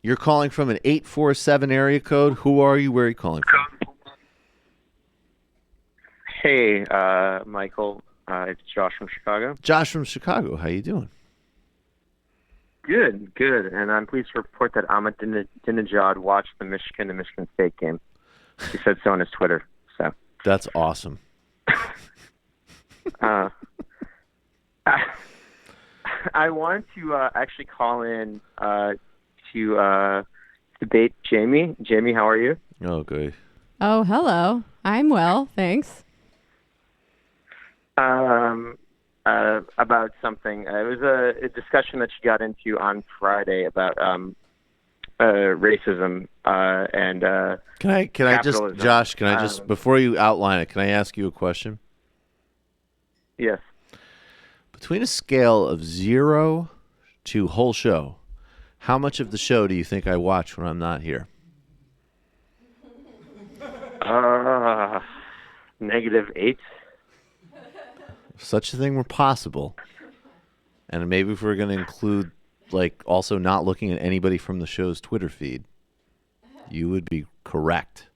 You're calling from an 847 area code. Who are you? Where are you calling from? Hey, Michael. It's Josh from Chicago. Josh from Chicago. How you doing? Good. And I'm pleased to report that Ahmadinejad watched the Michigan and Michigan State game. He said so on his Twitter. So that's awesome. I wanted to actually call in to debate Jamie. Jamie, how are you? Oh, good. Oh, hello. I'm well, thanks. About something. It was a discussion that you got into on Friday about racism and Can I just, Josh? Can I just before you outline it? Can I ask you a question? Yes. Between a scale of 0 to whole show, how much of the show do you think I watch when I'm not here? -8. If such a thing were possible, and maybe if we're going to include, like, also not looking at anybody from the show's Twitter feed, you would be correct.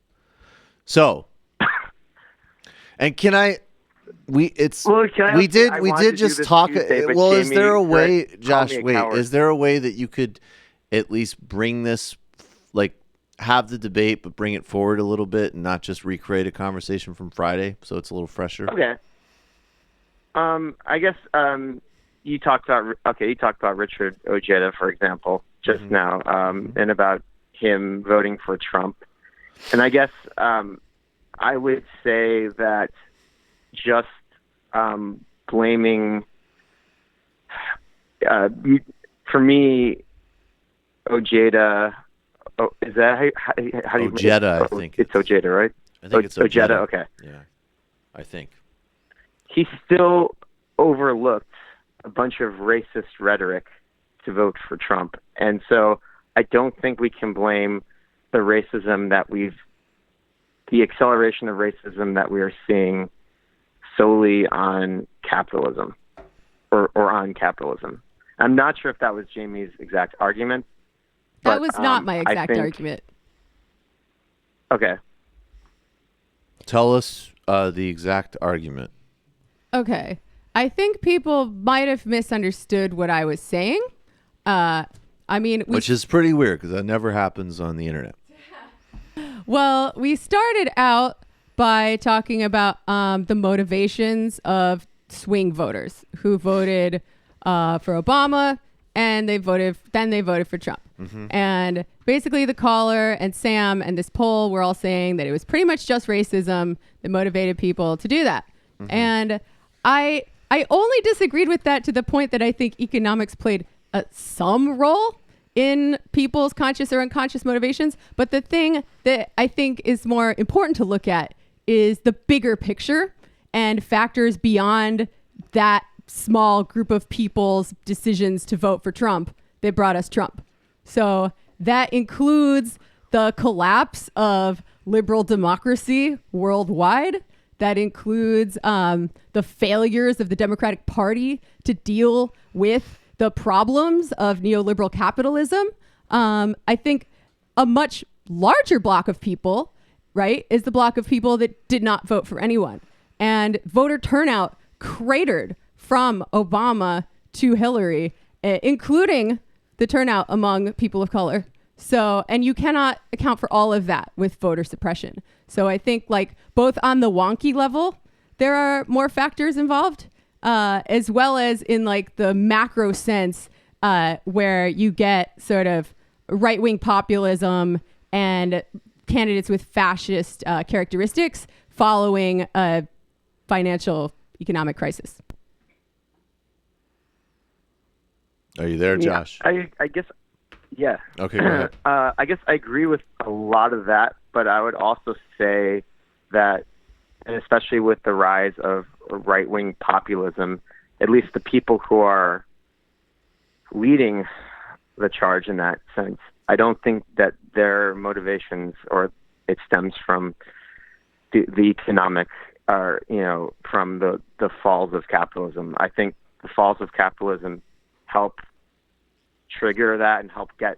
So, and can I? We did just talk. Tuesday, well, Jamie, is there a way, Josh? Wait, coward. is there a way that you could at least bring this, like, have the debate, but bring it forward a little bit and not just recreate a conversation from Friday, so it's a little fresher? Okay. I guess you talked about Richard Ojeda, for example, just now, and about him voting for Trump. And I guess I would say that just blaming, for me, Ojeda. Oh, is that how do you? Ojeda, I think it's Ojeda, right? I think it's Ojeda. Okay. Yeah, I think. He still overlooked a bunch of racist rhetoric to vote for Trump. And so I don't think we can blame the racism the acceleration of racism that we are seeing solely on capitalism or on capitalism. I'm not sure if that was Jamie's exact argument. That was not my exact argument. Okay. Tell us the exact argument. Okay. I think people might have misunderstood what I was saying. Which is pretty weird because that never happens on the internet. Well, we started out by talking about the motivations of swing voters who voted for Obama and they voted for Trump. Mm-hmm. And basically the caller and Sam and this poll were all saying that it was pretty much just racism that motivated people to do that. Mm-hmm. And I only disagreed with that to the point that I think economics played some role in people's conscious or unconscious motivations. But the thing that I think is more important to look at is the bigger picture and factors beyond that small group of people's decisions to vote for Trump that brought us Trump. So that includes the collapse of liberal democracy worldwide. That includes the failures of the Democratic Party to deal with the problems of neoliberal capitalism. I think a much larger block of people, right, is the block of people that did not vote for anyone. And voter turnout cratered from Obama to Hillary, including the turnout among people of color. So, and you cannot account for all of that with voter suppression. So I think, like, both on the wonky level, there are more factors involved, as well as in, like, the macro sense, where you get sort of right-wing populism and candidates with fascist characteristics following a financial economic crisis. Are you there, Josh? I guess, yeah. Okay, go ahead. I guess I agree with a lot of that, but I would also say that, and especially with the rise of right-wing populism, at least the people who are leading the charge in that sense, I don't think that their motivations or it stems from the economic, or, you know, from the falls of capitalism. I think the falls of capitalism help trigger that and help get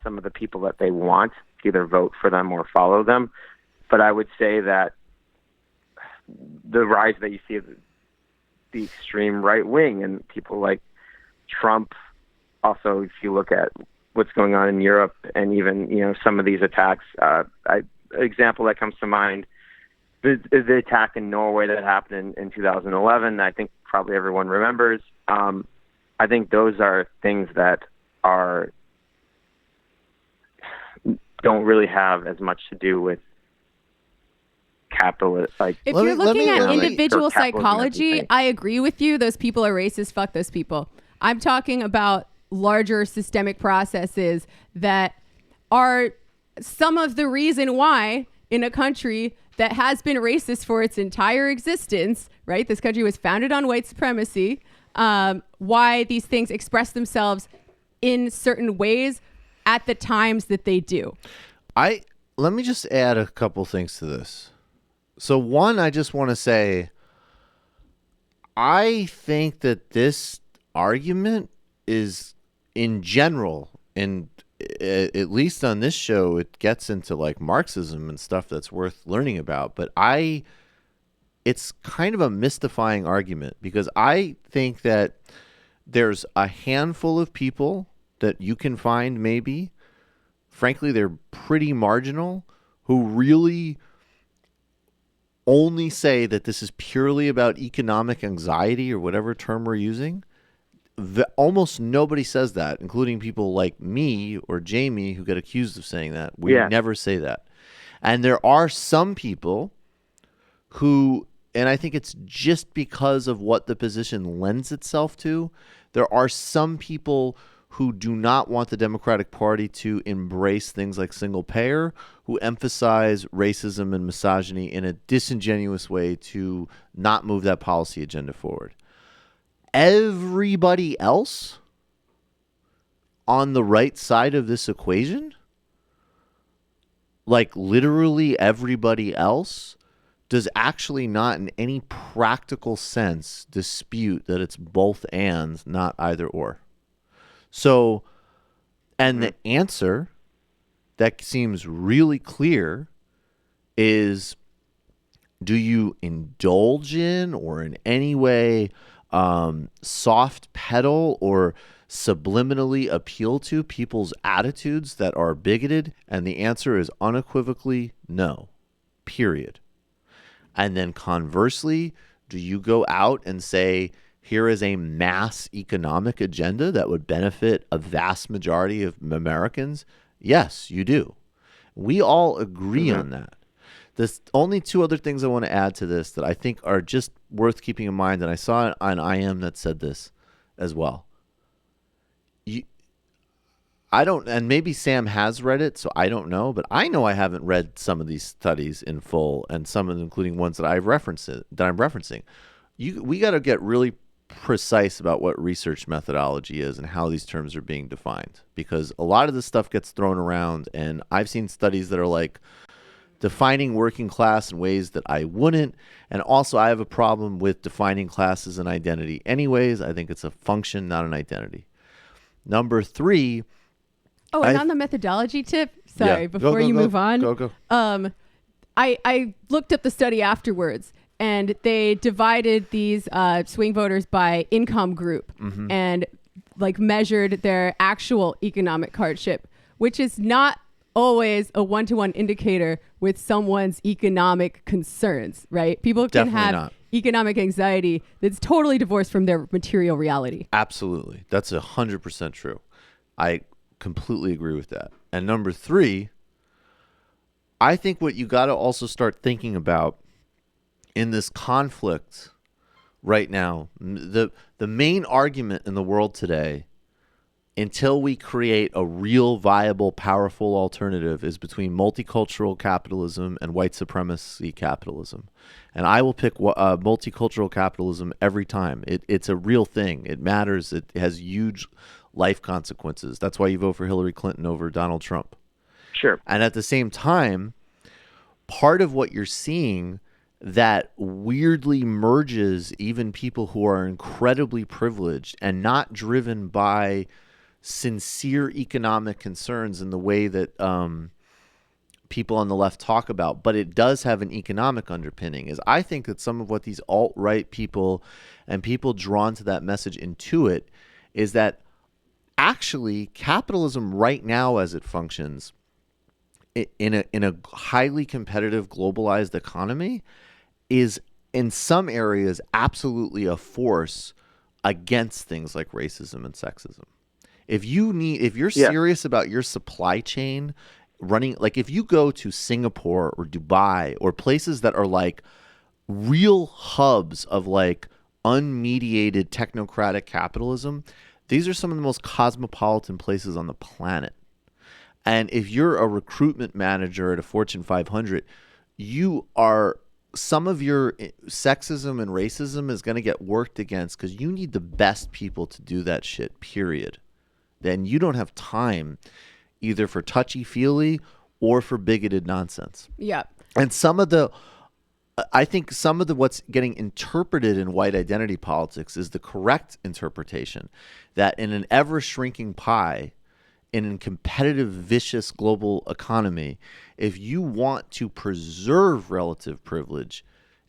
some of the people that they want to either vote for them or follow them. But I would say that the rise that you see of the extreme right wing and people like Trump, also, if you look at what's going on in Europe and even, some of these attacks, an example that comes to mind, the attack in Norway that happened in 2011, I think probably everyone remembers. I think those are things that don't really have as much to do with capitalist. Like, if you're looking at individual psychology, everything. I agree with you. Those people are racist. Fuck those people. I'm talking about larger systemic processes that are some of the reason why in a country that has been racist for its entire existence, right? This country was founded on white supremacy. Why these things express themselves in certain ways at the times that they do. Let me just add a couple things to this. So one, I just want to say, I think that this argument is in general, and at least on this show, it gets into like Marxism and stuff that's worth learning about. But it's kind of a mystifying argument because I think that there's a handful of people that you can find, maybe, frankly, they're pretty marginal, who really only say that this is purely about economic anxiety or whatever term we're using. Almost nobody says that, including people like me or Jamie who get accused of saying that. We never say that. And there are some people who, and I think it's just because of what the position lends itself to, there are some people who do not want the Democratic Party to embrace things like single payer, who emphasize racism and misogyny in a disingenuous way to not move that policy agenda forward. Everybody else on the right side of this equation, like literally everybody else, does actually not in any practical sense dispute that it's both and, not either or. So, and the answer that seems really clear is, do you indulge in or in any way soft pedal or subliminally appeal to people's attitudes that are bigoted? And the answer is unequivocally no, period. And then conversely, do you go out and say, here is a mass economic agenda that would benefit a vast majority of Americans? Yes, you do. We all agree on that. There's only two other things I want to add to this that I think are just worth keeping in mind, and I saw an IM that said this as well. I don't, and maybe Sam has read it, so I don't know, but I know I haven't read some of these studies in full, and some of them, including ones that I'm referencing. We got to get really precise about what research methodology is and how these terms are being defined, because a lot of this stuff gets thrown around, and I've seen studies that are like defining working class in ways that I wouldn't. And also, I have a problem with defining class as an identity anyways. I think it's a function, not an identity. Number three. Oh, and on the methodology tip, sorry, before you move on. Go. I looked up the study afterwards, and they divided these swing voters by income group and like measured their actual economic hardship, which is not always a one-to-one indicator with someone's economic concerns, right? People can have economic anxiety that's totally divorced from their material reality. Absolutely. That's 100% true. I completely agree with that. And number three, I think what you got to also start thinking about in this conflict right now, the main argument in the world today, until we create a real viable, powerful alternative, is between multicultural capitalism and white supremacy capitalism. And I will pick multicultural capitalism every time. It's a real thing. It matters. It has huge life consequences. That's why you vote for Hillary Clinton over Donald Trump. Sure. And at the same time, part of what you're seeing that weirdly merges even people who are incredibly privileged and not driven by sincere economic concerns in the way that people on the left talk about, but it does have an economic underpinning. Is I think that some of what these alt-right people and people drawn to that message intuit is that actually capitalism right now as it functions in a highly competitive globalized economy is in some areas absolutely a force against things like racism and sexism. If you're serious about your supply chain running, like if you go to Singapore or Dubai or places that are like real hubs of like unmediated technocratic capitalism, these are some of the most cosmopolitan places on the planet. And if you're a recruitment manager at a Fortune 500, some of your sexism and racism is going to get worked against because you need the best people to do that shit, period. Then you don't have time either for touchy-feely or for bigoted nonsense. Yeah. And I think some of what's getting interpreted in white identity politics is the correct interpretation, that in an ever-shrinking pie, in a competitive, vicious global economy, if you want to preserve relative privilege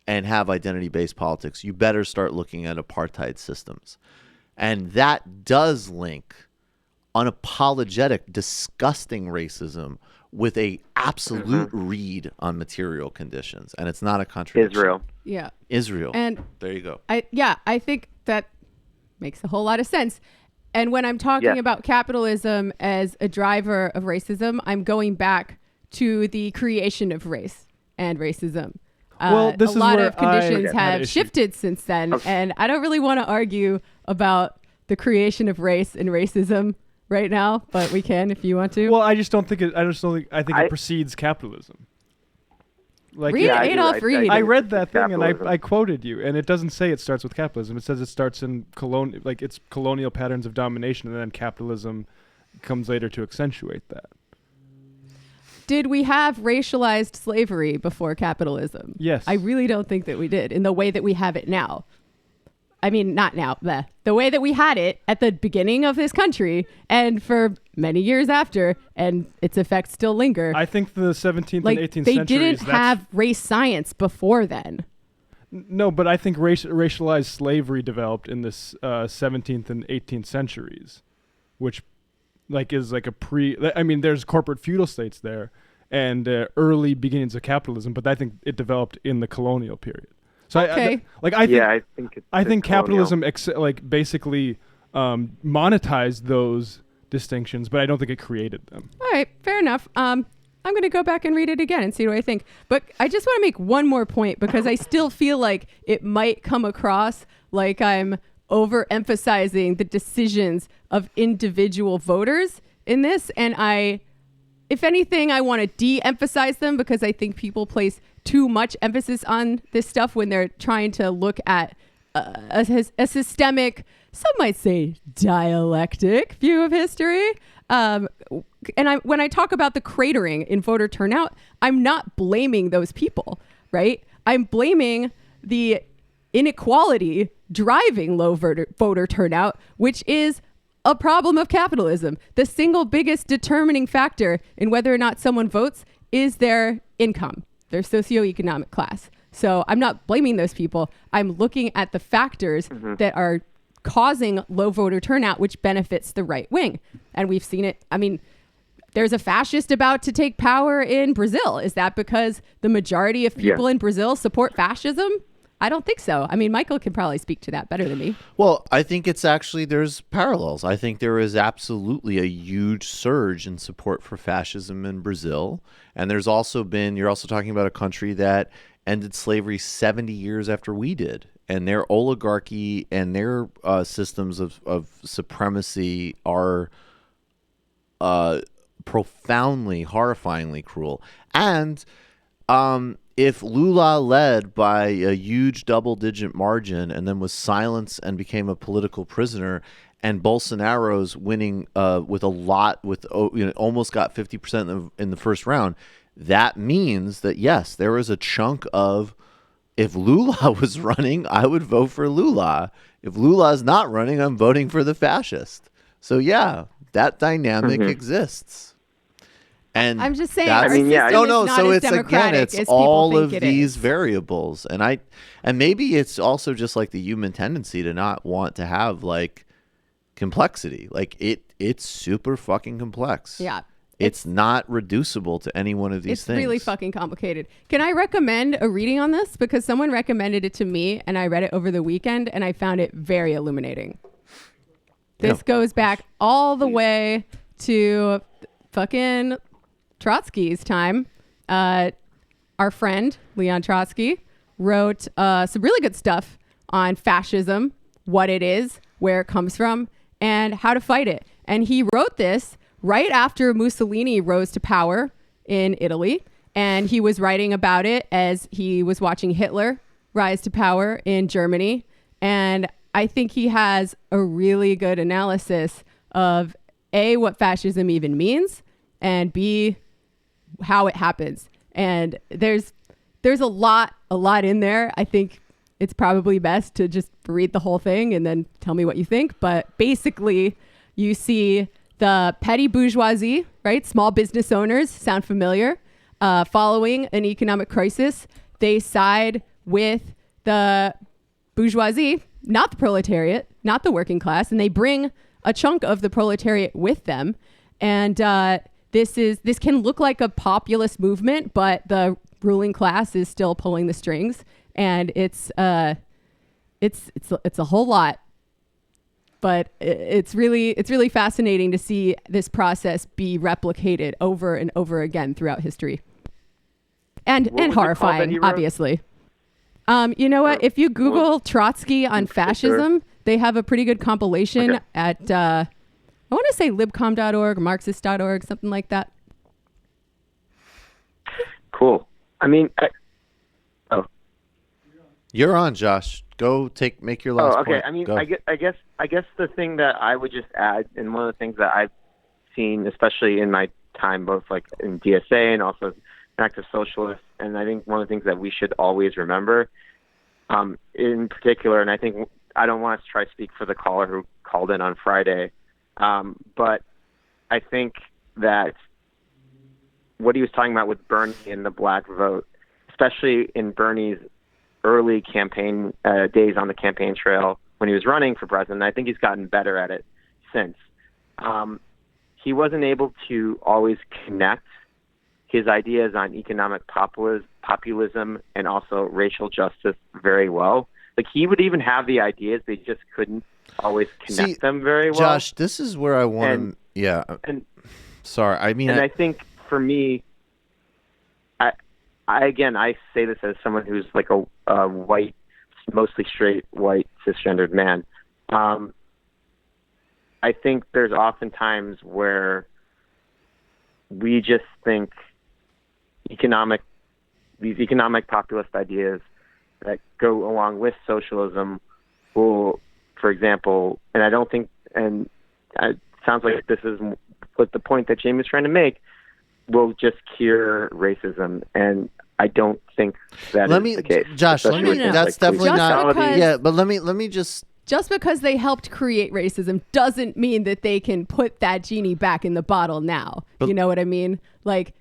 and have identity-based politics, you better start looking at apartheid systems. And that does link unapologetic, disgusting racism with a absolute read on material conditions. And it's not a contradiction. Israel. Yeah. Israel. And there you go. I think that makes a whole lot of sense. And when I'm talking about capitalism as a driver of racism, I'm going back to the creation of race and racism. Well, this a lot is of where conditions I have shifted since then. And I don't really want to argue about the creation of race and racism right now, but we can if you want to. Well, I think it precedes capitalism. Like, read Adolf Reed. I read that thing and capitalism. I quoted you, and it doesn't say it starts with capitalism. It says it starts in it's colonial patterns of domination, and then capitalism comes later to accentuate that. Did we have racialized slavery before capitalism? Yes. I really don't think that we did in the way that we have it now. I mean, not now, the way that we had it at the beginning of this country and for many years after, and its effects still linger. I think the 17th and 18th they centuries... didn't have race science before then. No, but I think racialized slavery developed in this 17th and 18th centuries, which is like there's corporate feudal states there and early beginnings of capitalism, but I think it developed in the colonial period. So okay. I think capitalism basically monetized those distinctions, but I don't think it created them. All right, fair enough. I'm going to go back and read it again and see what I think. But I just want to make one more point because I still feel like it might come across like I'm overemphasizing the decisions of individual voters in this. And if anything, I want to de-emphasize them because I think people place too much emphasis on this stuff when they're trying to look at a systemic, some might say dialectic view of history. And when I talk about the cratering in voter turnout, I'm not blaming those people, right? I'm blaming the inequality driving low voter turnout, which is a problem of capitalism. The single biggest determining factor in whether or not someone votes is their income, their socioeconomic class. So I'm not blaming those people. I'm looking at the factors that are causing low voter turnout, which benefits the right wing. And we've seen it. I mean, there's a fascist about to take power in Brazil. Is that because the majority of people in Brazil support fascism? I don't think so. I mean, Michael can probably speak to that better than me. Well, I think there's parallels. I think there is absolutely a huge surge in support for fascism in Brazil. And you're also talking about a country that ended slavery 70 years after we did. And their oligarchy and their systems of supremacy are profoundly, horrifyingly cruel. And if Lula led by a huge double-digit margin and then was silenced and became a political prisoner, and Bolsonaro's winning with almost got 50% in the first round, that means that yes, there was a chunk of, if Lula was running, I would vote for Lula. If Lula's not running, I'm voting for the fascist. So yeah, That dynamic Mhm. exists. And I'm just saying, that's- our system No, is no. not So as it's again, democratic it's as people all think of it these is. variables, and maybe it's also just like the human tendency to not want to have like complexity. Like it's super fucking complex. Yeah. It's not reducible to any one of these It's things. really fucking complicated. Can I recommend a reading on this? Because someone recommended it to me and I read it over the weekend and I found it very illuminating. This Yeah. goes back all the way to fucking Trotsky's time. Our friend, Leon Trotsky, wrote some really good stuff on fascism, what it is, where it comes from, and how to fight it. And he wrote this right after Mussolini rose to power in Italy. And he was writing about it as he was watching Hitler rise to power in Germany. And I think he has a really good analysis of A, what fascism even means, and B, how it happens. And there's a lot in there. I think it's probably best to just read the whole thing and then tell me what you think. But basically, you see the petty bourgeoisie, right? Small business owners, sound familiar? Following an economic crisis, they side with the bourgeoisie, not the proletariat, not the working class, and they bring a chunk of the proletariat with them. And this can look like a populist movement, but the ruling class is still pulling the strings, and it's a whole lot. But it's really fascinating to see this process be replicated over and over again throughout history, and What was it called that horrifying, he wrote? obviously. You know what? If you Google Trotsky on fascism, they have a pretty good compilation at I want to say libcom.org, marxist.org, something like that. Cool. I mean, You're on, Josh. Go make your last okay. point. I mean, Go. I guess the thing that I would just add, and one of the things that I've seen, especially in my time, both like in DSA and also as an active socialist, and I think one of the things that we should always remember, in particular, and I think I don't want to try to speak for the caller who called in on Friday, but I think that what he was talking about with Bernie and the black vote, especially in Bernie's early campaign days on the campaign trail when he was running for president. I think he's gotten better at it since. He wasn't able to always connect his ideas on economic populism and also racial justice very well. Like he would even have the ideas, they just couldn't always connect them very well. Josh, this is where I want to. Yeah. And sorry. I mean, and I think for me, I say this as someone who's like a white, mostly straight, white, cisgendered man. I think there's often times where we just think these economic populist ideas that go along with socialism will, for example, and I don't think, and it sounds like this is what the point that Jamie was trying to make, will just cure racism, and I don't think that is the case. Josh, especially with things that's like definitely police not. brutality. Yeah, but let me just. Just because they helped create racism doesn't mean that they can put that genie back in the bottle now. But- You know what I mean? Like,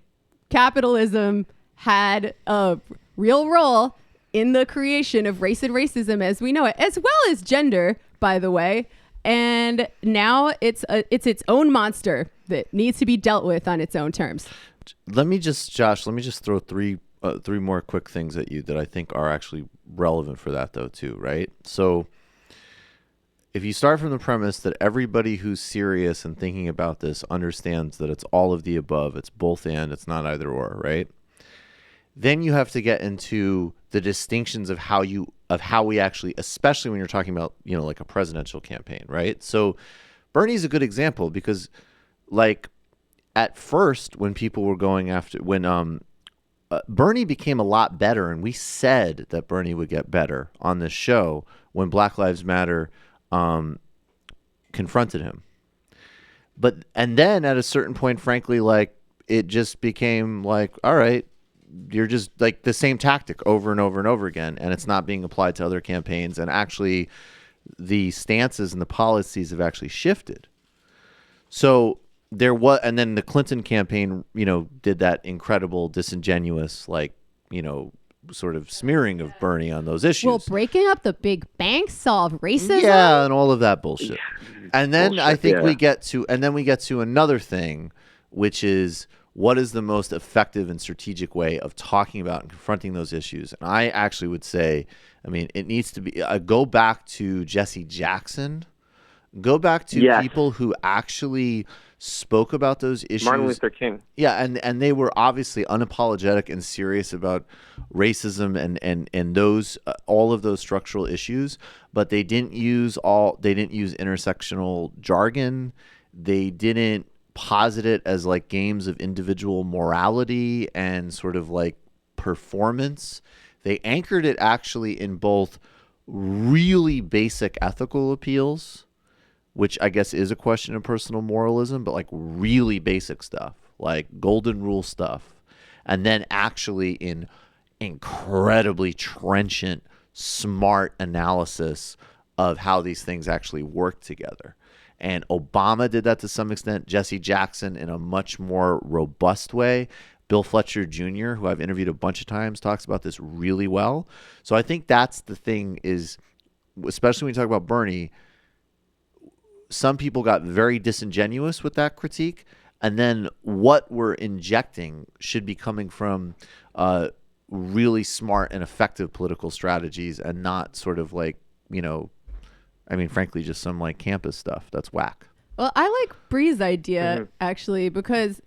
capitalism had a real role in the creation of race and racism as we know it, as well as gender, by the way. And now it's its own monster that needs to be dealt with on its own terms. Josh, let me just throw three more quick things at you that I think are actually relevant for that, though, too, right? So if you start from the premise that everybody who's serious and thinking about this understands that it's all of the above, it's both and, it's not either or, right? Then you have to get into the distinctions of how we actually, especially when you're talking about, like a presidential campaign, right? So Bernie's a good example because, like, at first when people were going after, when Bernie became a lot better, and we said that Bernie would get better on this show when Black Lives Matter confronted him. And then at a certain point, frankly, like, it just became like, all right, you're just like the same tactic over and over and over again, and it's not being applied to other campaigns, and actually the stances and the policies have actually shifted. So there was, and then the Clinton campaign, did that incredible, disingenuous, like, sort of smearing of Bernie on those issues. Will breaking up the big banks solve racism? Yeah, and all of that bullshit. And then I think yeah. we get to another thing, which is what is the most effective and strategic way of talking about and confronting those issues. And I actually would say, it needs to be go back to Jesse Jackson. Go back to people who actually spoke about those issues. Martin Luther King. Yeah, and they were obviously unapologetic and serious about racism and those all of those structural issues, but they didn't use intersectional jargon. They didn't posit it as like games of individual morality and sort of like performance. They anchored it actually in both really basic ethical appeals, which I guess is a question of personal moralism, but like really basic stuff, like golden rule stuff. And then actually in incredibly trenchant, smart analysis of how these things actually work together. And Obama did that to some extent. Jesse Jackson in a much more robust way. Bill Fletcher Jr., who I've interviewed a bunch of times, talks about this really well. So I think that's the thing is, especially when you talk about Bernie, some people got very disingenuous with that critique. And then what we're injecting should be coming from really smart and effective political strategies and not sort of like, frankly, just some like campus stuff. That's whack. Well, I like Bree's idea, actually, because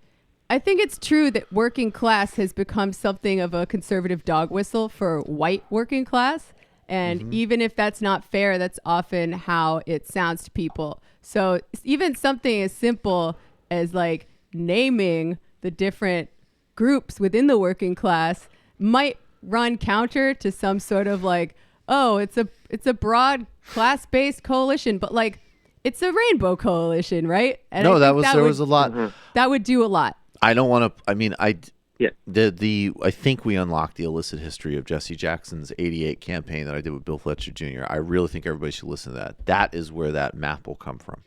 I think it's true that working class has become something of a conservative dog whistle for white working class. And even if that's not fair, that's often how it sounds to people. So even something as simple as like naming the different groups within the working class might run counter to some sort of like, oh, it's a broad class-based coalition, but like it's a rainbow coalition, right? And No, I think there was a lot. That would do a lot. I don't want to. I think we unlocked the illicit history of Jesse Jackson's '88 campaign that I did with Bill Fletcher Jr. I really think everybody should listen to that. That is where that map will come from.